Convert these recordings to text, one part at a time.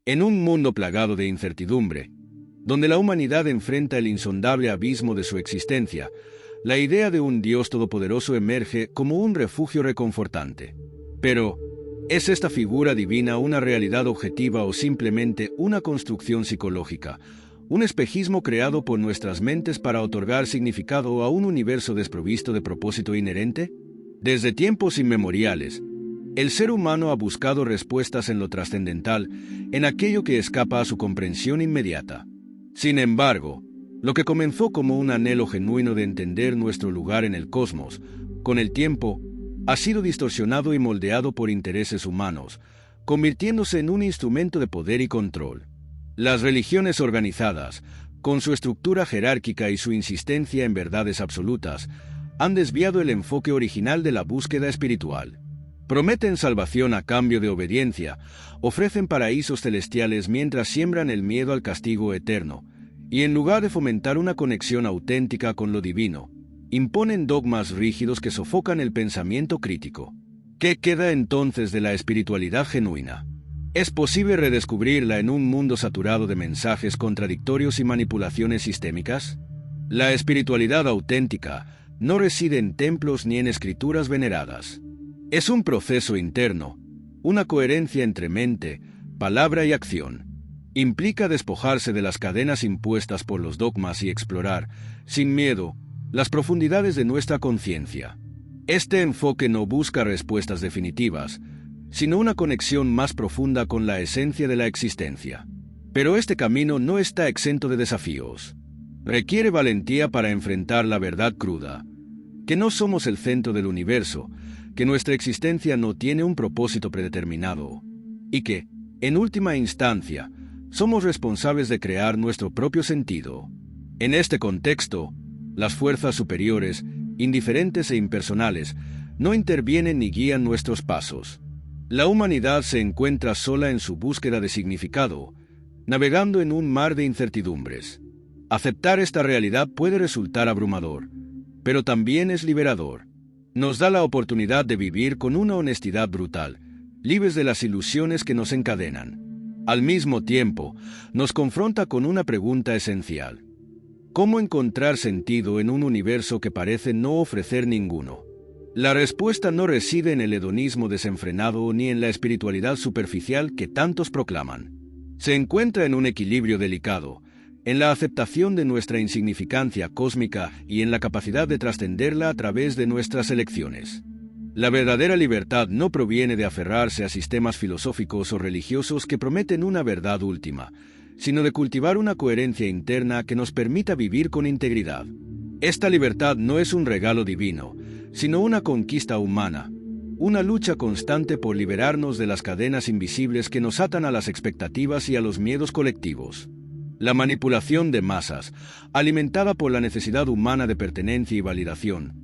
En un mundo plagado de incertidumbre, donde la humanidad enfrenta el insondable abismo de su existencia, la idea de un Dios todopoderoso emerge como un refugio reconfortante. Pero, ¿es esta figura divina una realidad objetiva o simplemente una construcción psicológica, un espejismo creado por nuestras mentes para otorgar significado a un universo desprovisto de propósito inherente? Desde tiempos inmemoriales, el ser humano ha buscado respuestas en lo trascendental, en aquello que escapa a su comprensión inmediata. Sin embargo, lo que comenzó como un anhelo genuino de entender nuestro lugar en el cosmos, con el tiempo, ha sido distorsionado y moldeado por intereses humanos, convirtiéndose en un instrumento de poder y control. Las religiones organizadas, con su estructura jerárquica y su insistencia en verdades absolutas, han desviado el enfoque original de la búsqueda espiritual. Prometen salvación a cambio de obediencia, ofrecen paraísos celestiales mientras siembran el miedo al castigo eterno, y en lugar de fomentar una conexión auténtica con lo divino, imponen dogmas rígidos que sofocan el pensamiento crítico. ¿Qué queda entonces de la espiritualidad genuina? ¿Es posible redescubrirla en un mundo saturado de mensajes contradictorios y manipulaciones sistémicas? La espiritualidad auténtica no reside en templos ni en escrituras veneradas. Es un proceso interno, una coherencia entre mente, palabra y acción. Implica despojarse de las cadenas impuestas por los dogmas y explorar, sin miedo, las profundidades de nuestra conciencia. Este enfoque no busca respuestas definitivas, sino una conexión más profunda con la esencia de la existencia. Pero este camino no está exento de desafíos. Requiere valentía para enfrentar la verdad cruda, que no somos el centro del universo, que nuestra existencia no tiene un propósito predeterminado, y que, en última instancia, somos responsables de crear nuestro propio sentido. En este contexto, las fuerzas superiores, indiferentes e impersonales, no intervienen ni guían nuestros pasos. La humanidad se encuentra sola en su búsqueda de significado, navegando en un mar de incertidumbres. Aceptar esta realidad puede resultar abrumador, pero también es liberador. Nos da la oportunidad de vivir con una honestidad brutal, libres de las ilusiones que nos encadenan. Al mismo tiempo, nos confronta con una pregunta esencial. ¿Cómo encontrar sentido en un universo que parece no ofrecer ninguno? La respuesta no reside en el hedonismo desenfrenado ni en la espiritualidad superficial que tantos proclaman. Se encuentra en un equilibrio delicado, en la aceptación de nuestra insignificancia cósmica y en la capacidad de trascenderla a través de nuestras elecciones. La verdadera libertad no proviene de aferrarse a sistemas filosóficos o religiosos que prometen una verdad última, sino de cultivar una coherencia interna que nos permita vivir con integridad. Esta libertad no es un regalo divino, sino una conquista humana, una lucha constante por liberarnos de las cadenas invisibles que nos atan a las expectativas y a los miedos colectivos. La manipulación de masas, alimentada por la necesidad humana de pertenencia y validación,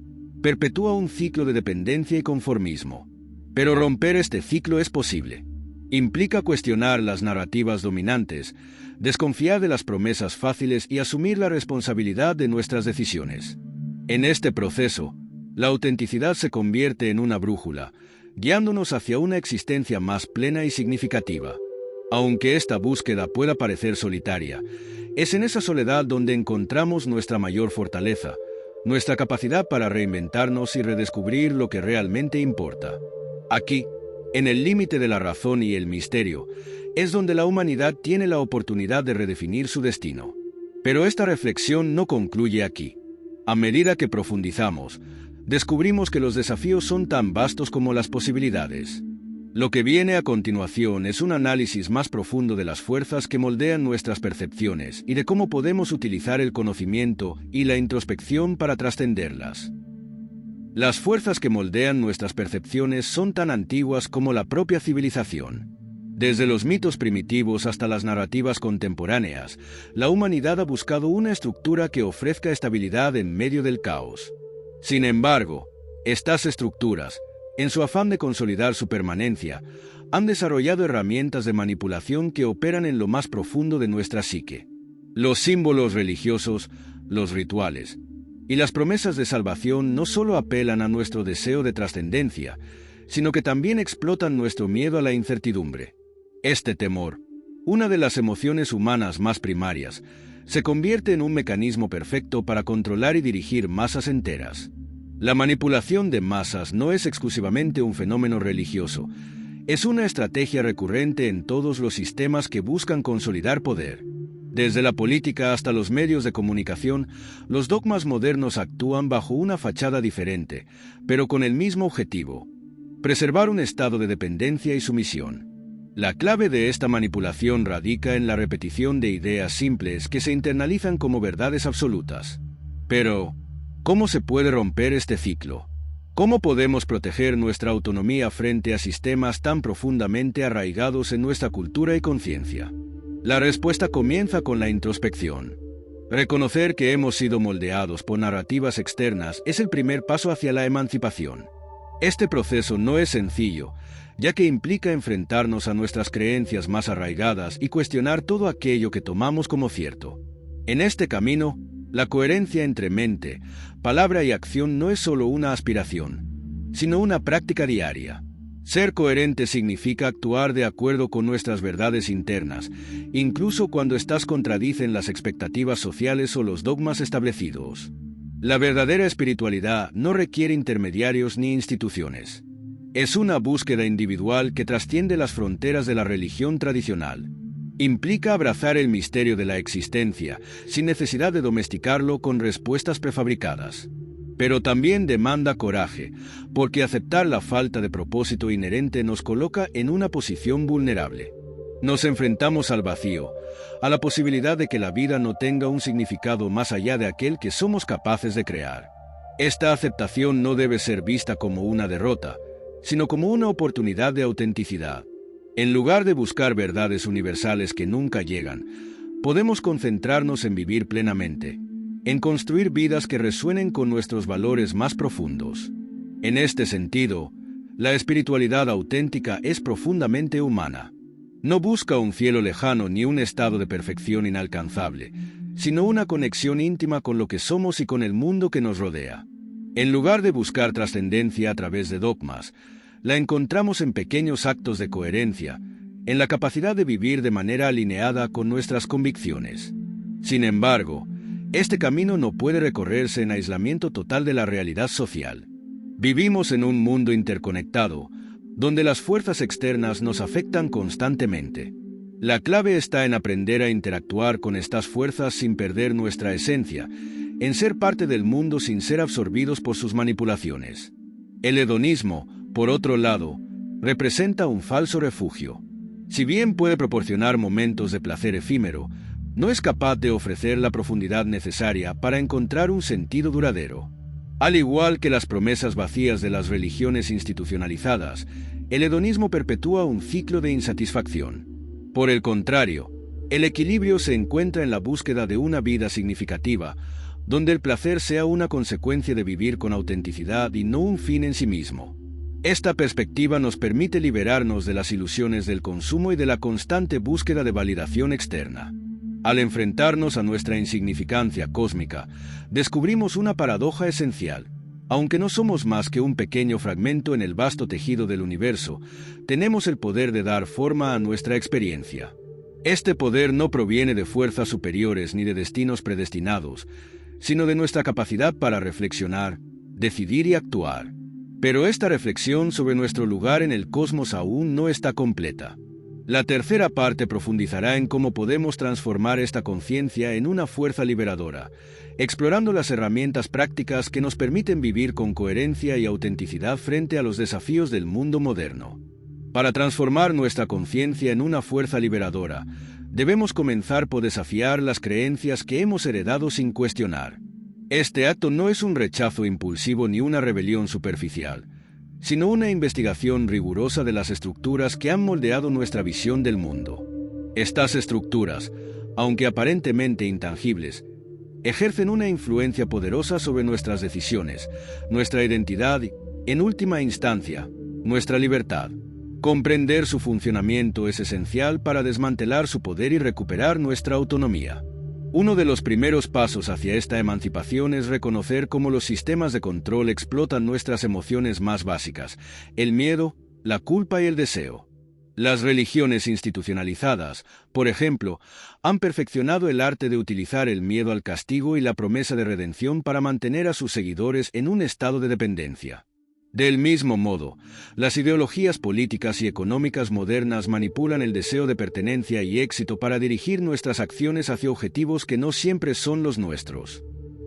perpetúa un ciclo de dependencia y conformismo. Pero romper este ciclo es posible. Implica cuestionar las narrativas dominantes, desconfiar de las promesas fáciles y asumir la responsabilidad de nuestras decisiones. En este proceso, la autenticidad se convierte en una brújula, guiándonos hacia una existencia más plena y significativa. Aunque esta búsqueda pueda parecer solitaria, es en esa soledad donde encontramos nuestra mayor fortaleza, nuestra capacidad para reinventarnos y redescubrir lo que realmente importa. Aquí, en el límite de la razón y el misterio, es donde la humanidad tiene la oportunidad de redefinir su destino. Pero esta reflexión no concluye aquí. A medida que profundizamos, descubrimos que los desafíos son tan vastos como las posibilidades. Lo que viene a continuación es un análisis más profundo de las fuerzas que moldean nuestras percepciones y de cómo podemos utilizar el conocimiento y la introspección para trascenderlas. Las fuerzas que moldean nuestras percepciones son tan antiguas como la propia civilización. Desde los mitos primitivos hasta las narrativas contemporáneas, la humanidad ha buscado una estructura que ofrezca estabilidad en medio del caos. Sin embargo, estas estructuras, en su afán de consolidar su permanencia, han desarrollado herramientas de manipulación que operan en lo más profundo de nuestra psique. Los símbolos religiosos, los rituales y las promesas de salvación no solo apelan a nuestro deseo de trascendencia, sino que también explotan nuestro miedo a la incertidumbre. Este temor, una de las emociones humanas más primarias, se convierte en un mecanismo perfecto para controlar y dirigir masas enteras. La manipulación de masas no es exclusivamente un fenómeno religioso, es una estrategia recurrente en todos los sistemas que buscan consolidar poder. Desde la política hasta los medios de comunicación, los dogmas modernos actúan bajo una fachada diferente, pero con el mismo objetivo: preservar un estado de dependencia y sumisión. La clave de esta manipulación radica en la repetición de ideas simples que se internalizan como verdades absolutas. Pero, ¿cómo se puede romper este ciclo? ¿Cómo podemos proteger nuestra autonomía frente a sistemas tan profundamente arraigados en nuestra cultura y conciencia? La respuesta comienza con la introspección. Reconocer que hemos sido moldeados por narrativas externas es el primer paso hacia la emancipación. Este proceso no es sencillo, ya que implica enfrentarnos a nuestras creencias más arraigadas y cuestionar todo aquello que tomamos como cierto. En este camino, la coherencia entre mente, palabra y acción no es solo una aspiración, sino una práctica diaria. Ser coherente significa actuar de acuerdo con nuestras verdades internas, incluso cuando éstas contradicen las expectativas sociales o los dogmas establecidos. La verdadera espiritualidad no requiere intermediarios ni instituciones. Es una búsqueda individual que trasciende las fronteras de la religión tradicional. Implica abrazar el misterio de la existencia, sin necesidad de domesticarlo con respuestas prefabricadas. Pero también demanda coraje, porque aceptar la falta de propósito inherente nos coloca en una posición vulnerable. Nos enfrentamos al vacío, a la posibilidad de que la vida no tenga un significado más allá de aquel que somos capaces de crear. Esta aceptación no debe ser vista como una derrota, sino como una oportunidad de autenticidad. En lugar de buscar verdades universales que nunca llegan, podemos concentrarnos en vivir plenamente, en construir vidas que resuenen con nuestros valores más profundos. En este sentido, la espiritualidad auténtica es profundamente humana. No busca un cielo lejano ni un estado de perfección inalcanzable, sino una conexión íntima con lo que somos y con el mundo que nos rodea. En lugar de buscar trascendencia a través de dogmas, la encontramos en pequeños actos de coherencia, en la capacidad de vivir de manera alineada con nuestras convicciones. Sin embargo, este camino no puede recorrerse en aislamiento total de la realidad social. Vivimos en un mundo interconectado, donde las fuerzas externas nos afectan constantemente. La clave está en aprender a interactuar con estas fuerzas sin perder nuestra esencia, en ser parte del mundo sin ser absorbidos por sus manipulaciones. El hedonismo, por otro lado, representa un falso refugio. Si bien puede proporcionar momentos de placer efímero, no es capaz de ofrecer la profundidad necesaria para encontrar un sentido duradero. Al igual que las promesas vacías de las religiones institucionalizadas, el hedonismo perpetúa un ciclo de insatisfacción. Por el contrario, el equilibrio se encuentra en la búsqueda de una vida significativa, donde el placer sea una consecuencia de vivir con autenticidad y no un fin en sí mismo. Esta perspectiva nos permite liberarnos de las ilusiones del consumo y de la constante búsqueda de validación externa. Al enfrentarnos a nuestra insignificancia cósmica, descubrimos una paradoja esencial. Aunque no somos más que un pequeño fragmento en el vasto tejido del universo, tenemos el poder de dar forma a nuestra experiencia. Este poder no proviene de fuerzas superiores ni de destinos predestinados, sino de nuestra capacidad para reflexionar, decidir y actuar. Pero esta reflexión sobre nuestro lugar en el cosmos aún no está completa. La tercera parte profundizará en cómo podemos transformar esta conciencia en una fuerza liberadora, explorando las herramientas prácticas que nos permiten vivir con coherencia y autenticidad frente a los desafíos del mundo moderno. Para transformar nuestra conciencia en una fuerza liberadora, debemos comenzar por desafiar las creencias que hemos heredado sin cuestionar. Este acto no es un rechazo impulsivo ni una rebelión superficial, sino una investigación rigurosa de las estructuras que han moldeado nuestra visión del mundo. Estas estructuras, aunque aparentemente intangibles, ejercen una influencia poderosa sobre nuestras decisiones, nuestra identidad y, en última instancia, nuestra libertad. Comprender su funcionamiento es esencial para desmantelar su poder y recuperar nuestra autonomía. Uno de los primeros pasos hacia esta emancipación es reconocer cómo los sistemas de control explotan nuestras emociones más básicas, el miedo, la culpa y el deseo. Las religiones institucionalizadas, por ejemplo, han perfeccionado el arte de utilizar el miedo al castigo y la promesa de redención para mantener a sus seguidores en un estado de dependencia. Del mismo modo, las ideologías políticas y económicas modernas manipulan el deseo de pertenencia y éxito para dirigir nuestras acciones hacia objetivos que no siempre son los nuestros.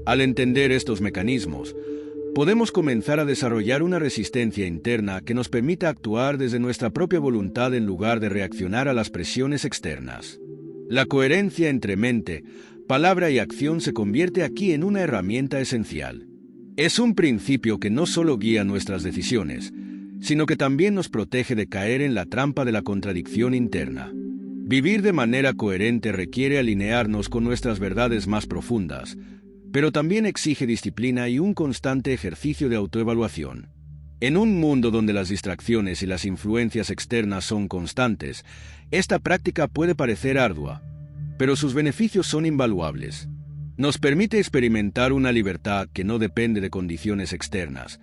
Al entender estos mecanismos, podemos comenzar a desarrollar una resistencia interna que nos permita actuar desde nuestra propia voluntad en lugar de reaccionar a las presiones externas. La coherencia entre mente, palabra y acción se convierte aquí en una herramienta esencial. Es un principio que no solo guía nuestras decisiones, sino que también nos protege de caer en la trampa de la contradicción interna. Vivir de manera coherente requiere alinearnos con nuestras verdades más profundas, pero también exige disciplina y un constante ejercicio de autoevaluación. En un mundo donde las distracciones y las influencias externas son constantes, esta práctica puede parecer ardua, pero sus beneficios son invaluables. Nos permite experimentar una libertad que no depende de condiciones externas,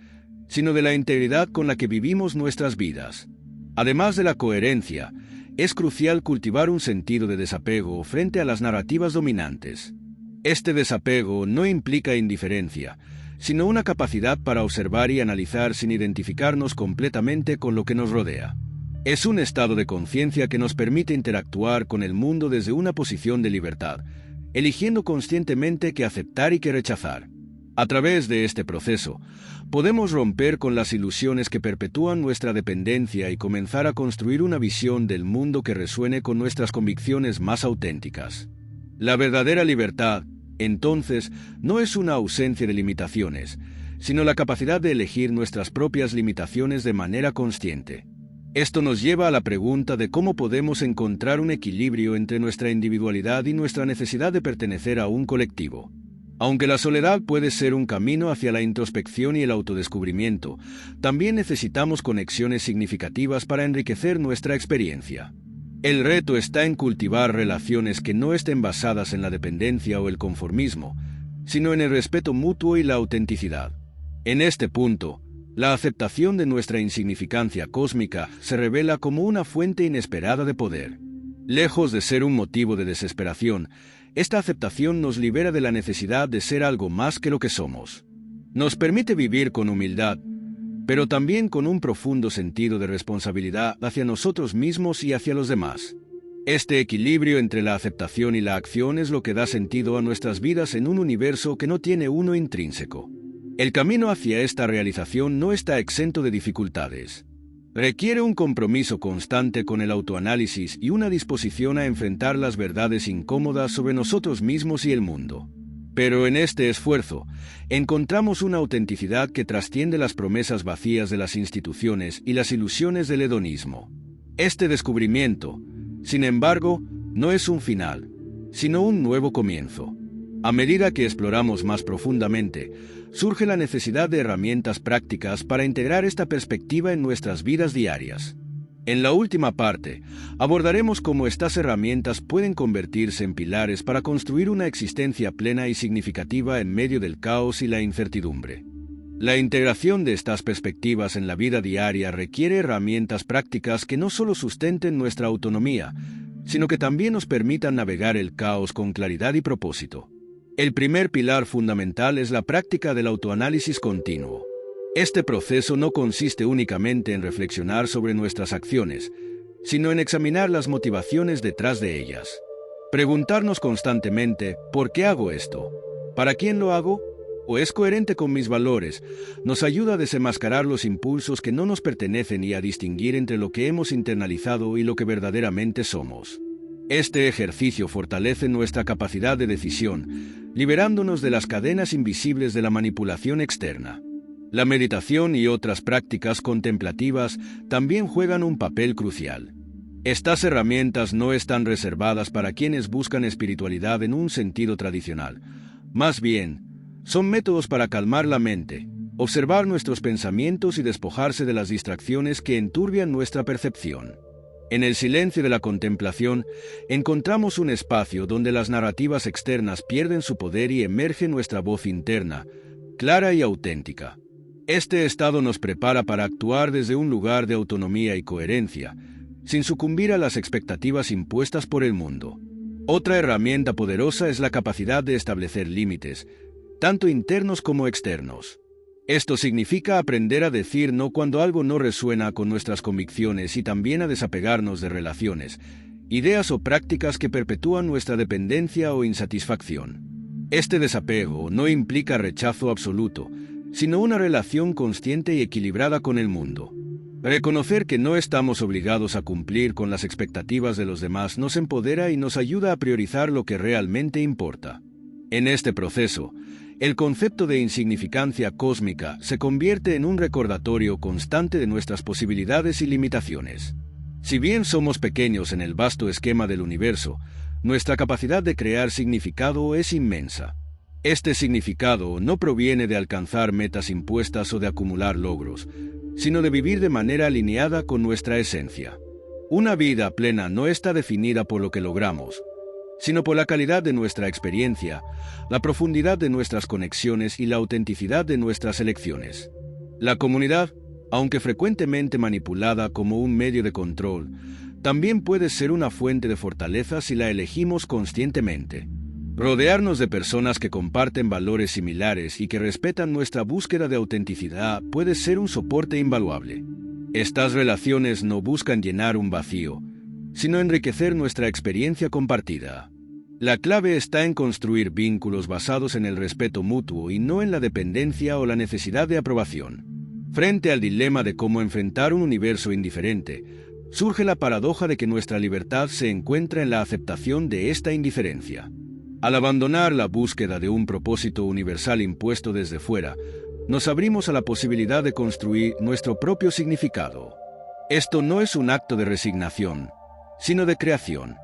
sino de la integridad con la que vivimos nuestras vidas. Además de la coherencia, es crucial cultivar un sentido de desapego frente a las narrativas dominantes. Este desapego no implica indiferencia, sino una capacidad para observar y analizar sin identificarnos completamente con lo que nos rodea. Es un estado de conciencia que nos permite interactuar con el mundo desde una posición de libertad, eligiendo conscientemente qué aceptar y qué rechazar. A través de este proceso, podemos romper con las ilusiones que perpetúan nuestra dependencia y comenzar a construir una visión del mundo que resuene con nuestras convicciones más auténticas. La verdadera libertad, entonces, no es una ausencia de limitaciones, sino la capacidad de elegir nuestras propias limitaciones de manera consciente. Esto nos lleva a la pregunta de cómo podemos encontrar un equilibrio entre nuestra individualidad y nuestra necesidad de pertenecer a un colectivo. Aunque la soledad puede ser un camino hacia la introspección y el autodescubrimiento, también necesitamos conexiones significativas para enriquecer nuestra experiencia. El reto está en cultivar relaciones que no estén basadas en la dependencia o el conformismo, sino en el respeto mutuo y la autenticidad. En este punto, la aceptación de nuestra insignificancia cósmica se revela como una fuente inesperada de poder. Lejos de ser un motivo de desesperación, esta aceptación nos libera de la necesidad de ser algo más que lo que somos. Nos permite vivir con humildad, pero también con un profundo sentido de responsabilidad hacia nosotros mismos y hacia los demás. Este equilibrio entre la aceptación y la acción es lo que da sentido a nuestras vidas en un universo que no tiene uno intrínseco. El camino hacia esta realización no está exento de dificultades. Requiere un compromiso constante con el autoanálisis y una disposición a enfrentar las verdades incómodas sobre nosotros mismos y el mundo. Pero en este esfuerzo, encontramos una autenticidad que trasciende las promesas vacías de las instituciones y las ilusiones del hedonismo. Este descubrimiento, sin embargo, no es un final, sino un nuevo comienzo. A medida que exploramos más profundamente, surge la necesidad de herramientas prácticas para integrar esta perspectiva en nuestras vidas diarias. En la última parte, abordaremos cómo estas herramientas pueden convertirse en pilares para construir una existencia plena y significativa en medio del caos y la incertidumbre. La integración de estas perspectivas en la vida diaria requiere herramientas prácticas que no solo sustenten nuestra autonomía, sino que también nos permitan navegar el caos con claridad y propósito. El primer pilar fundamental es la práctica del autoanálisis continuo. Este proceso no consiste únicamente en reflexionar sobre nuestras acciones, sino en examinar las motivaciones detrás de ellas. Preguntarnos constantemente, ¿por qué hago esto? ¿Para quién lo hago? ¿O es coherente con mis valores? Nos ayuda a desenmascarar los impulsos que no nos pertenecen y a distinguir entre lo que hemos internalizado y lo que verdaderamente somos. Este ejercicio fortalece nuestra capacidad de decisión, liberándonos de las cadenas invisibles de la manipulación externa. La meditación y otras prácticas contemplativas también juegan un papel crucial. Estas herramientas no están reservadas para quienes buscan espiritualidad en un sentido tradicional. Más bien, son métodos para calmar la mente, observar nuestros pensamientos y despojarse de las distracciones que enturbian nuestra percepción. En el silencio de la contemplación, encontramos un espacio donde las narrativas externas pierden su poder y emerge nuestra voz interna, clara y auténtica. Este estado nos prepara para actuar desde un lugar de autonomía y coherencia, sin sucumbir a las expectativas impuestas por el mundo. Otra herramienta poderosa es la capacidad de establecer límites, tanto internos como externos. Esto significa aprender a decir no cuando algo no resuena con nuestras convicciones y también a desapegarnos de relaciones, ideas o prácticas que perpetúan nuestra dependencia o insatisfacción. Este desapego no implica rechazo absoluto, sino una relación consciente y equilibrada con el mundo. Reconocer que no estamos obligados a cumplir con las expectativas de los demás nos empodera y nos ayuda a priorizar lo que realmente importa. En este proceso, el concepto de insignificancia cósmica se convierte en un recordatorio constante de nuestras posibilidades y limitaciones. Si bien somos pequeños en el vasto esquema del universo, nuestra capacidad de crear significado es inmensa. Este significado no proviene de alcanzar metas impuestas o de acumular logros, sino de vivir de manera alineada con nuestra esencia. Una vida plena no está definida por lo que logramos, sino por la calidad de nuestra experiencia, la profundidad de nuestras conexiones y la autenticidad de nuestras elecciones. La comunidad, aunque frecuentemente manipulada como un medio de control, también puede ser una fuente de fortaleza si la elegimos conscientemente. Rodearnos de personas que comparten valores similares y que respetan nuestra búsqueda de autenticidad puede ser un soporte invaluable. Estas relaciones no buscan llenar un vacío, sino enriquecer nuestra experiencia compartida. La clave está en construir vínculos basados en el respeto mutuo y no en la dependencia o la necesidad de aprobación. Frente al dilema de cómo enfrentar un universo indiferente, surge la paradoja de que nuestra libertad se encuentra en la aceptación de esta indiferencia. Al abandonar la búsqueda de un propósito universal impuesto desde fuera, nos abrimos a la posibilidad de construir nuestro propio significado. Esto no es un acto de resignación, sino de creación.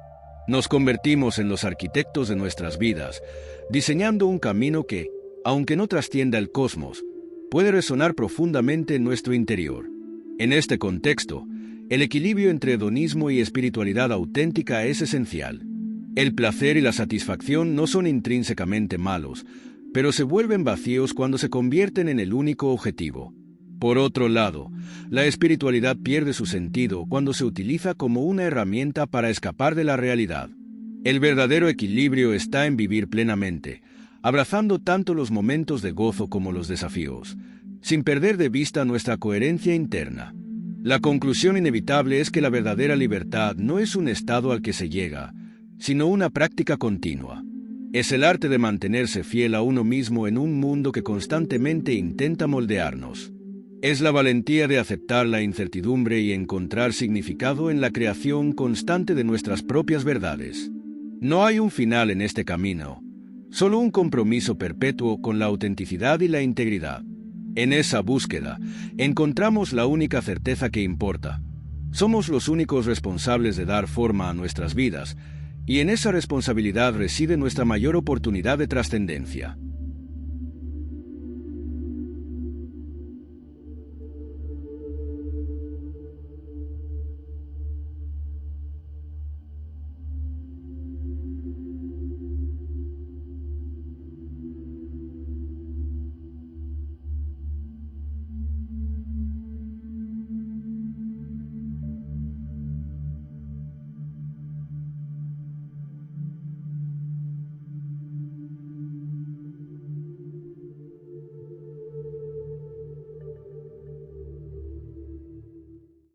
Nos convertimos en los arquitectos de nuestras vidas, diseñando un camino que, aunque no trascienda el cosmos, puede resonar profundamente en nuestro interior. En este contexto, el equilibrio entre hedonismo y espiritualidad auténtica es esencial. El placer y la satisfacción no son intrínsecamente malos, pero se vuelven vacíos cuando se convierten en el único objetivo. Por otro lado, la espiritualidad pierde su sentido cuando se utiliza como una herramienta para escapar de la realidad. El verdadero equilibrio está en vivir plenamente, abrazando tanto los momentos de gozo como los desafíos, sin perder de vista nuestra coherencia interna. La conclusión inevitable es que la verdadera libertad no es un estado al que se llega, sino una práctica continua. Es el arte de mantenerse fiel a uno mismo en un mundo que constantemente intenta moldearnos. Es la valentía de aceptar la incertidumbre y encontrar significado en la creación constante de nuestras propias verdades. No hay un final en este camino, solo un compromiso perpetuo con la autenticidad y la integridad. En esa búsqueda, encontramos la única certeza que importa. Somos los únicos responsables de dar forma a nuestras vidas, y en esa responsabilidad reside nuestra mayor oportunidad de trascendencia.